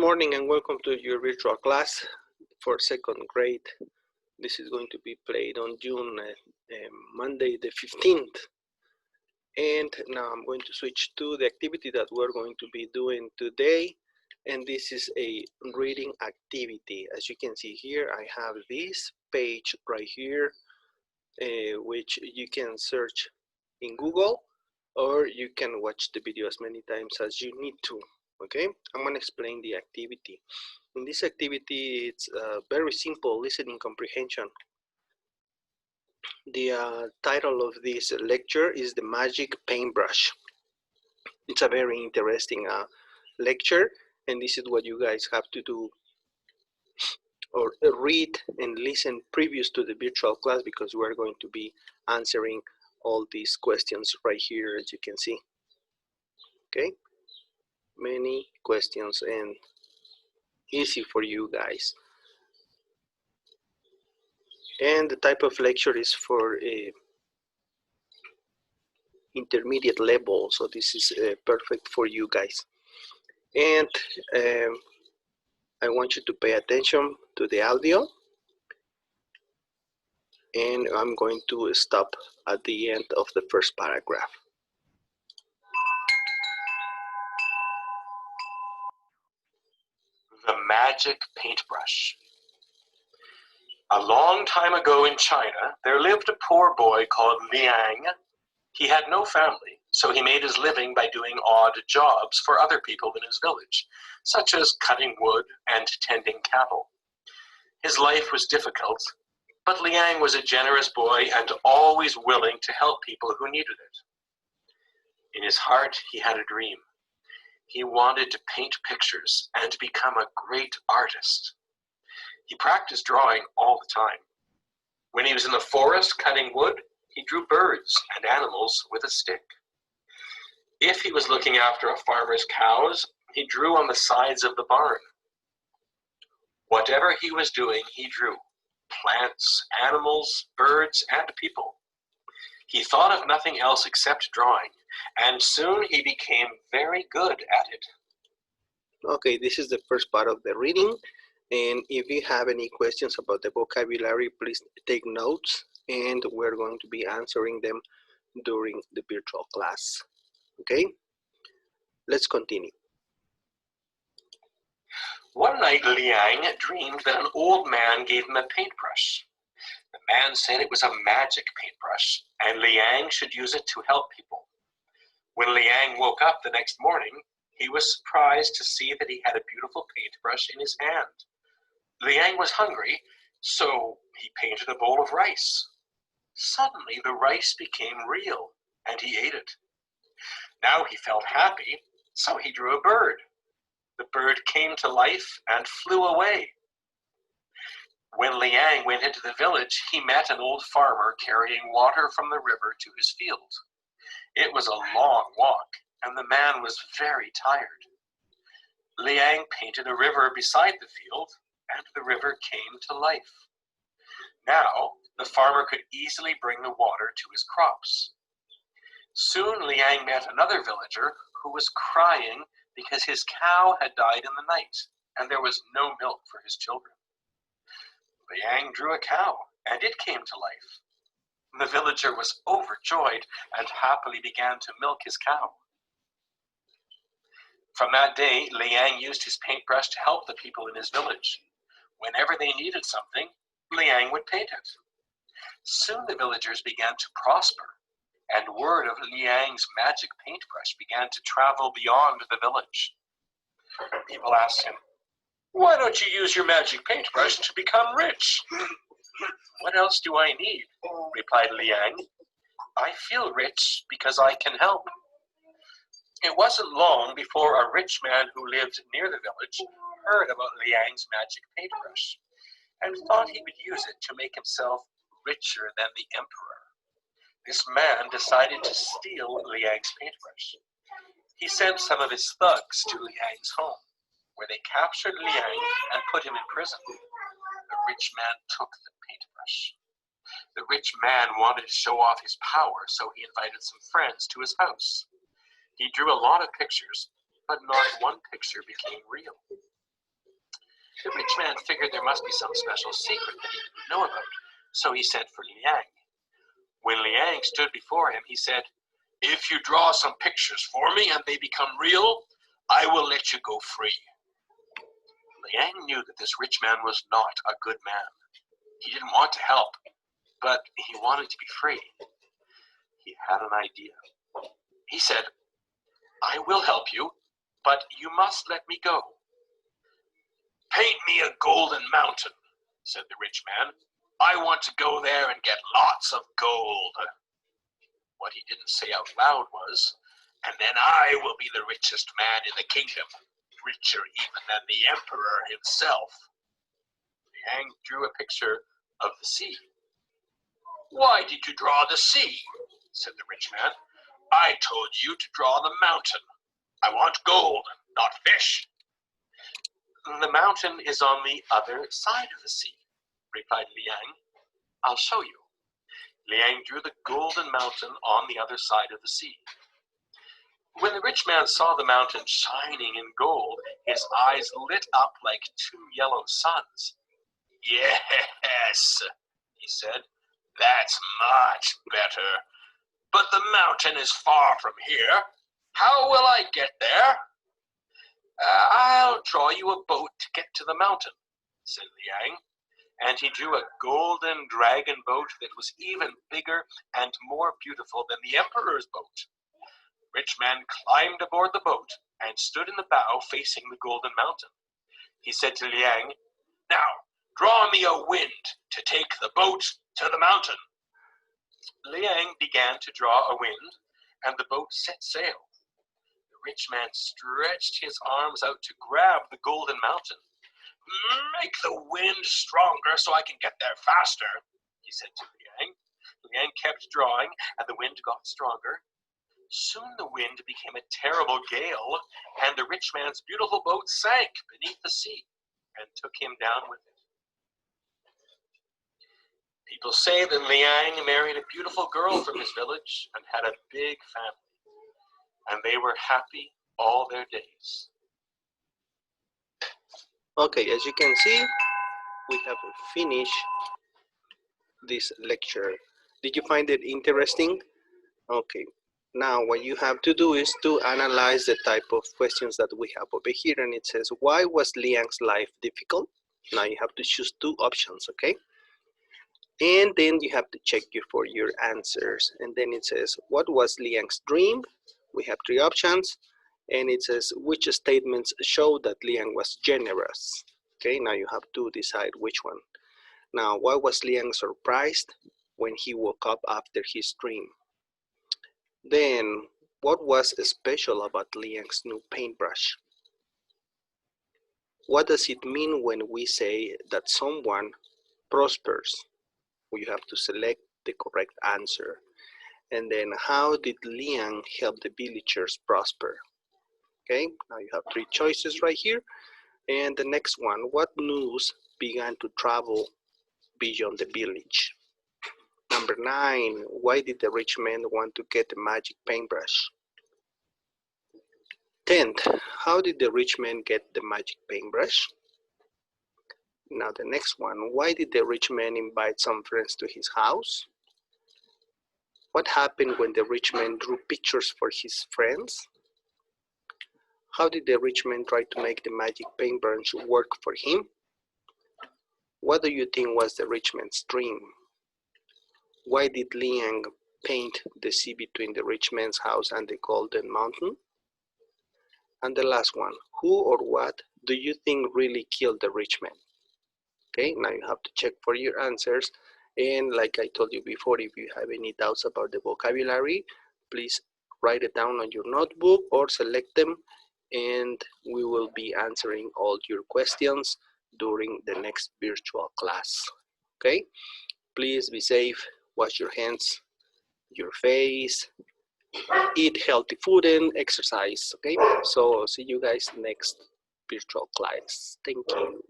morning and welcome to your virtual class for second grade. This is going to be played on Monday the 15th. And now I'm going to switch to the activity that we're going to be doing today. And this is a reading activity. As you can see here, I have this page right here, which you can search in Google, or you can watch the video as many times as you need to. Okay, I'm going to explain the activity. In this activity, it's very simple listening comprehension. The title of this lecture is The Magic Paintbrush. It's a very interesting lecture, and this is what you guys have to do or read and listen previous to the virtual class, because we're going to be answering all these questions right here, as you can see. Okay, many questions and easy for you guys. And the type of lecture is for intermediate level, so this is perfect for you guys. And I want you to pay attention to the audio, and I'm going to stop at the end of the first paragraph. The magic paintbrush. A long time ago in China, there lived a poor boy called Liang. He had no family, so he made his living by doing odd jobs for other people in his village, such as cutting wood and tending cattle. His life was difficult, but Liang was a generous boy and always willing to help people who needed it. In his heart, he had a dream. He wanted to paint pictures and become a great artist. He practiced drawing all the time. When he was in the forest cutting wood, he drew birds and animals with a stick. If he was looking after a farmer's cows, he drew on the sides of the barn. Whatever he was doing, he drew. Plants, animals, birds, and people. He thought of nothing else except drawing, and soon he became very good at it. Okay, this is the first part of the reading. And if you have any questions about the vocabulary, please take notes, and we're going to be answering them during the virtual class. Okay, let's continue. One night, Liang dreamed that an old man gave him a paintbrush. The man said it was a magic paintbrush, and Liang should use it to help people. When Liang woke up the next morning, he was surprised to see that he had a beautiful paintbrush in his hand. Liang was hungry, so he painted a bowl of rice. Suddenly, the rice became real, and he ate it. Now he felt happy, so he drew a bird. The bird came to life and flew away. When Liang went into the village, he met an old farmer carrying water from the river to his field. It was a long walk, and the man was very tired. Liang painted a river beside the field, and the river came to life. Now, the farmer could easily bring the water to his crops. Soon Liang met another villager who was crying because his cow had died in the night, and there was no milk for his children. Liang drew a cow, and it came to life. The villager was overjoyed and happily began to milk his cow. From that day, Liang used his paintbrush to help the people in his village. Whenever they needed something, Liang would paint it. Soon the villagers began to prosper, and word of Liang's magic paintbrush began to travel beyond the village. People asked him, "Why don't you use your magic paintbrush to become rich?" "What else do I need?" replied Liang. "I feel rich because I can help." It wasn't long before a rich man who lived near the village heard about Liang's magic paintbrush and thought he would use it to make himself richer than the emperor. This man decided to steal Liang's paintbrush. He sent some of his thugs to Liang's home, where they captured Liang and put him in prison. The rich man took the paintbrush. The rich man wanted to show off his power, so he invited some friends to his house. He drew a lot of pictures, but not one picture became real. The rich man figured there must be some special secret that he didn't know about, so he sent for Liang. When Liang stood before him, he said, "If you draw some pictures for me and they become real, I will let you go free." Liang knew that this rich man was not a good man. He didn't want to help, but he wanted to be free. He had an idea. He said, "I will help you, but you must let me go." "Paint me a golden mountain," said the rich man. "I want to go there and get lots of gold." What he didn't say out loud was, "And then I will be the richest man in the kingdom, richer even than the emperor himself." Liang drew a picture of the sea. "Why did you draw the sea?" said the rich man. "I told you to draw the mountain. I want gold, not fish." "The mountain is on the other side of the sea," replied Liang. "I'll show you." Liang drew the golden mountain on the other side of the sea. When the rich man saw the mountain shining in gold, his eyes lit up like two yellow suns. "Yes," he said, "that's much better. But the mountain is far from here. How will I get there?" "I'll draw you a boat to get to the mountain," said Liang. And he drew a golden dragon boat that was even bigger and more beautiful than the emperor's boat. The rich man climbed aboard the boat and stood in the bow facing the golden mountain. He said to Liang, "Now, draw me a wind to take the boat to the mountain." Liang began to draw a wind, and the boat set sail. The rich man stretched his arms out to grab the golden mountain. "Make the wind stronger so I can get there faster," he said to Liang. Liang kept drawing, and the wind got stronger. Soon the wind became a terrible gale, and the rich man's beautiful boat sank beneath the sea and took him down with it. People say that Liang married a beautiful girl from his village and had a big family, and they were happy all their days. Okay, as you can see, we have finished this lecture. Did you find it interesting? Okay, now what you have to do is to analyze the type of questions that we have over here, and it says, why was Liang's life difficult? Now you have to choose two options, okay? And then you have to check for your answers. And then it says, what was Liang's dream? We have three options. And it says, which statements show that Liang was generous? Okay, now you have to decide which one. Now, why was Liang surprised when he woke up after his dream? Then, what was special about Liang's new paintbrush? What does it mean when we say that someone prospers? You have to select the correct answer. And then, how did Liang help the villagers prosper? Okay, now you have three choices right here. And the next one, what news began to travel beyond the village? Number 9, why did the rich man want to get the magic paintbrush? 10th, how did the rich man get the magic paintbrush? Now the next one, why did the rich man invite some friends to his house? What happened when the rich man drew pictures for his friends? How did the rich man try to make the magic paintbrush work for him? What do you think was the rich man's dream? Why did Liang paint the sea between the rich man's house and the golden mountain? And the last one, who or what do you think really killed the rich man? Okay, now you have to check for your answers. And like I told you before, if you have any doubts about the vocabulary, please write it down on your notebook or select them, and we will be answering all your questions during the next virtual class. Okay, please be safe, wash your hands, your face, eat healthy food, and exercise. Okay, so see you guys next virtual class. Thank you.